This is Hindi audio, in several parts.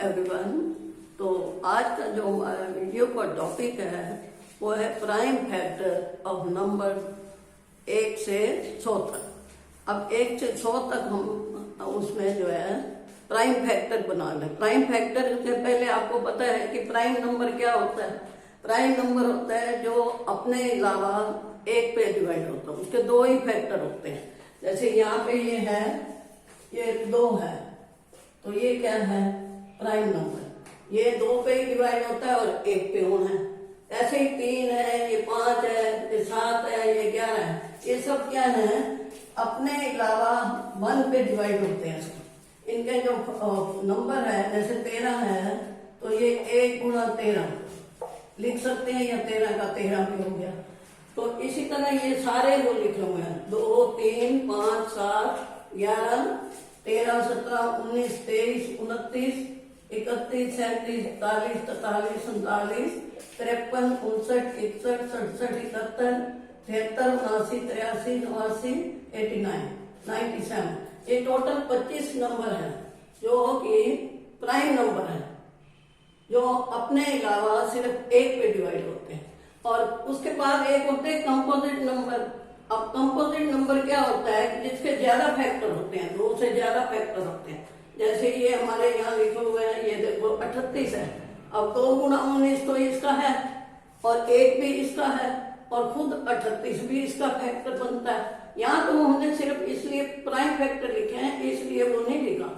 एवरीवन। तो आज का जो हमारा वीडियो का टॉपिक है वो है प्राइम फैक्टर ऑफ नंबर 1 से 100 तक। अब 1 से 100 तक हम उसमें जो है प्राइम फैक्टर बना लें। प्राइम फैक्टर से पहले आपको पता है कि प्राइम नंबर क्या होता है। प्राइम नंबर होता है जो अपने अलावा 1 पे डिवाइड होता है, उसके 2 ही फैक्टर होते हैं। जैसे यहाँ पे ये है, ये 2 है, तो ये क्या है प्राइम नंबर। ये 2 पे ही डिवाइड होता है और 1 पे होना है। ऐसे ही 3 है, ये 5 है, ये 7 है, ये 11 है, ये सब क्या है अपने अलावा 1 पे डिवाइड होते हैं। इनके जो नंबर है, जैसे 13 है तो ये 1 गुणा 13 लिख सकते हैं, या 13 का 13 भी हो गया। तो इसी तरह ये सारे जो लिखे हुए हैं 2, 3, 5, 7, 11, 13, 17, 19, 23, 29, 31, 37, 41, 43, 47, 53, 59, 61, 67, 71, 73, 79, 83, 89, 97, ये टोटल 25 नंबर है जो कि प्राइम नंबर है, जो अपने अलावा सिर्फ 1 पे डिवाइड होते हैं। और उसके बाद एक होते हैं कंपोजिट नंबर। अब कंपोजिट नंबर क्या होता है कि जिसके ज्यादा फैक्टर होते हैं, 2 से ज्यादा फैक्टर होते हैं। जैसे ये हमारे यहाँ लिखे हुए हैं, ये देखो 38 है। अब 2 गुणा 19 तो इसका है और 1 भी इसका है और खुद 38 भी इसका फैक्टर बनता है। यहाँ तो हमने सिर्फ इसलिए प्राइम फैक्टर लिखे हैं, इसलिए वो नहीं लिखा।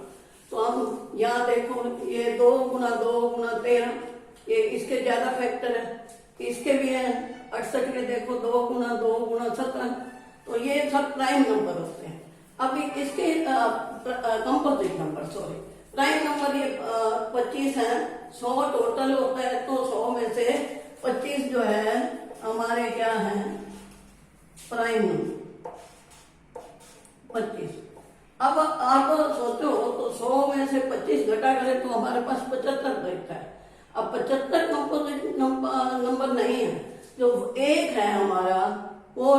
तो हम यहाँ देखो, ये 2 गुणा 2 गुणा 13, ये इसके ज्यादा फैक्टर है, इसके भी है 68 के देखो 2 गुणा 2 गुणा 17, तो ये सब प्राइम नंबर होते हैं। अभी इसके composite number, sorry prime number ये 25 है। 100 टोटल होता है, तो 100 में से 25 जो है हमारे क्या है प्राइम नंबर 25। अब आप सोचो तो 100 में से 25 घटा करें तो हमारे पास 75 बचता है। अब 75 कंपोजिट नंबर नहीं है। जो 1 है हमारा वो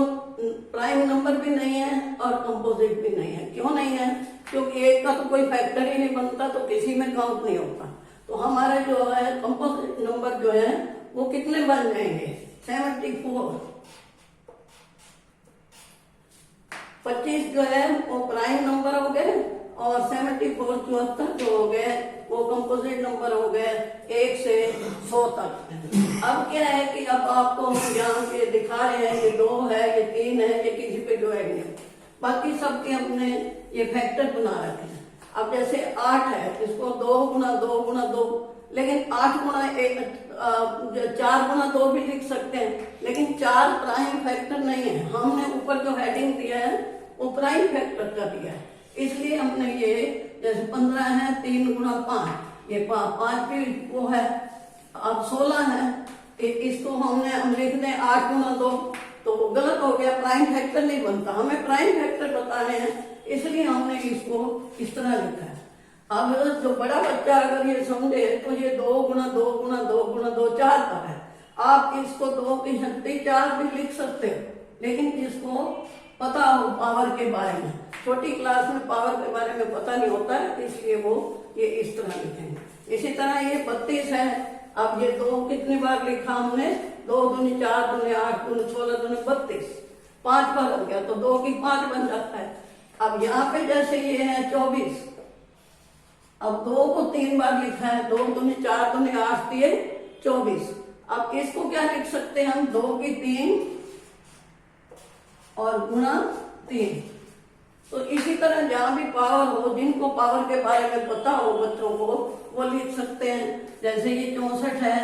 प्राइम नंबर भी नहीं है और कंपोजिट भी नहीं है। क्यों नहीं है? क्योंकि 1 का तो कोई फैक्टर ही नहीं बनता, तो किसी में काउंट नहीं होता। तो हमारे जो है कंपोजिट नंबर जो है वो कितने बन जाएंगे 74। 25 जो है वो प्राइम नंबर हो गए और 74 74 जो हो गए वो कंपोजिट नंबर हो गए 1 से 100 तक। अब क्या है कि अब आपको हम यहाँ पे दिखा रहे हैं, ये 2 है, ये 3 है, ये किसी पे डिवाइड नहीं, बाकी सबके हमने ये फैक्टर बना रखे हैं। अब जैसे 8 है, इसको 2 गुणा 2 गुणा 2, लेकिन 8 गुणा 1 4 गुणा 2 भी लिख सकते हैं, लेकिन 4 प्राइम फैक्टर नहीं है। हमने ऊपर जो हेडिंग दिया है वो प्राइम फैक्टर का दिया है, इसलिए हमने ये जैसे 15 है 3 गुणा 5, ये 5 भी वो है। अब 16 है, इसको हम लिख दें 8 गुणा 2, तो गलत हो गया, प्राइम फैक्टर नहीं बनता। हमें प्राइम फैक्टर बताने हैं, इसलिए हमने इसको इस तरह लिखा है। अब जो बड़ा बच्चा अगर ये समझे तो ये 2 गुणा 2 गुणा 2 गुणा 2 4 का है। आप इसको 2 की शक्ति 4 भी लिख सकते हो, लेकिन जिसको पता हो पावर के बारे में, छोटी क्लास में पावर के बारे में पता नहीं होता है, इसलिए वो ये इस तरह लिखेंगे। इसी तरह ये 32 है। अब ये 2 कितनी बार लिखा हमने, 2 दूनी 4 दूनी 8 दूनी 16 दूनी 32, 5 बार हो गया, तो 2 की 5 बन जाता है। अब यहाँ पे जैसे ये है 24, अब 2 को 3 बार लिखा है, 2 दूनी 4 दूनी 8 दिए 24। अब इसको क्या लिख सकते हैं हम, 2 की 3 और गुणा 3। तो इसी तरह जहां भी पावर हो, जिनको पावर के बारे में पता हो बच्चों को, वो लिख सकते हैं। जैसे ये 64 है,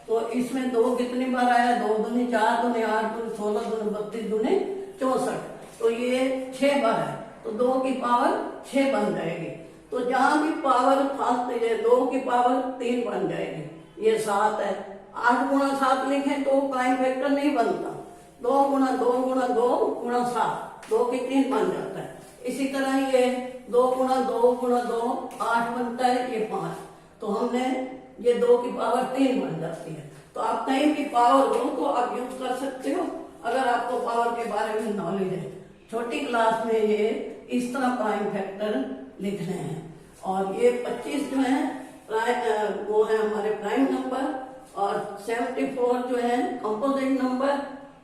तो इसमें 2 कितनी बार आया, 2 दूनी 4 दूनी 8 दूनी 16 दूनी 32 दूनी 64, तो ये 6 बार है, तो 2 की पावर 6 बन जाएगी। तो जहां भी पावर फालतू है 2 की पावर 3 बन जाएगी। ये 7 है, 8 गुणा 7 लिखें तो प्राइम फैक्टर नहीं बनता। 2 गुणा 2 गुणा 2 गुणा 7, 2 की 3 बन जाता है। इसी तरह ये 2 गुणा 2 गुणा 2 8 बनता है, ये 5, तो हमने ये 2 की पावर 3 बन जाती है। तो आप कहीं भी पावर हो तो आप यूज कर सकते हो, अगर आपको पावर के बारे में नॉलेज है। छोटी क्लास में ये इस तरह प्राइम फैक्टर लिखने हैं। और ये 25 जो है वो है हमारे प्राइम नंबर, और 74 जो है कंपोजिट नंबर,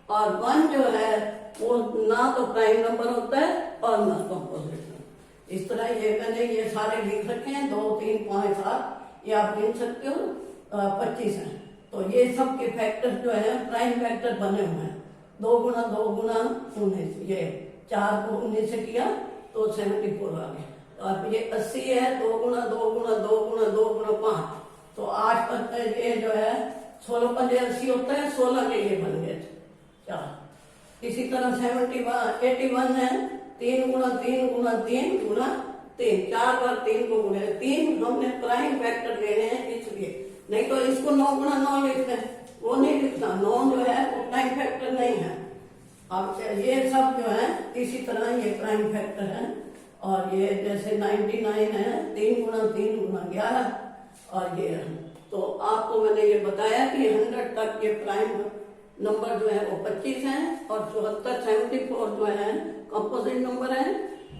और 1 जो है वो ना तो प्राइम नंबर होता है और ना कंपोजिट नंबर। इस तरह ये मैंने ये सारे लिख रखे हैं, 2, 3, 5, 7, ये आप गिन सकते हो, 25 है। तो ये सब के फैक्टर जो है प्राइम फैक्टर बने हुए हैं। 2 गुना 2 गुना 19, ये 4 को 19 से किया तो 74 आ गया। अब ये 80 है, 2 गुना 2 गुना 2 गुना 2 गुना 5, तो 8 पर ये जो है 16 पंजे 80 होता है, 16 के ये बन गए 4। इसी तरह 81 है, 3 गुना 3 गुना 3 गुना 3, 4 बार 3 को गुणे 3, हमने प्राइम फैक्टर लेने हैं इसलिए, नहीं तो इसको 9 गुना 9 लिखते हैं, वो नहीं लिखता। 9 जो है वो प्राइम फैक्टर नहीं है। अब ये सब जो है इसी तरह ये प्राइम फैक्टर है। और ये जैसे 99 है, 3 गुना 3 गुना 11, और ये तो आपको मैंने ये बताया कि 100 तक ये प्राइम नंबर जो है वो 25 है, और 74 जो है कंपोजिट नंबर है,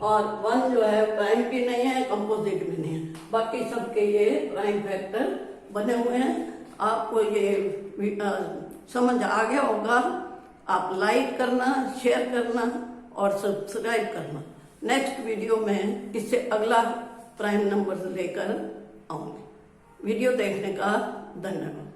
और 1 जो है प्राइम भी नहीं है, कंपोजिट भी नहीं है। बाकी सबके ये प्राइम फैक्टर बने हुए हैं। आपको ये समझ आ गया होगा। आप लाइक करना, शेयर करना और सब्सक्राइब करना। नेक्स्ट वीडियो में इससे अगला प्राइम नंबर लेकर आऊंगी। वीडियो देखने का धन्यवाद।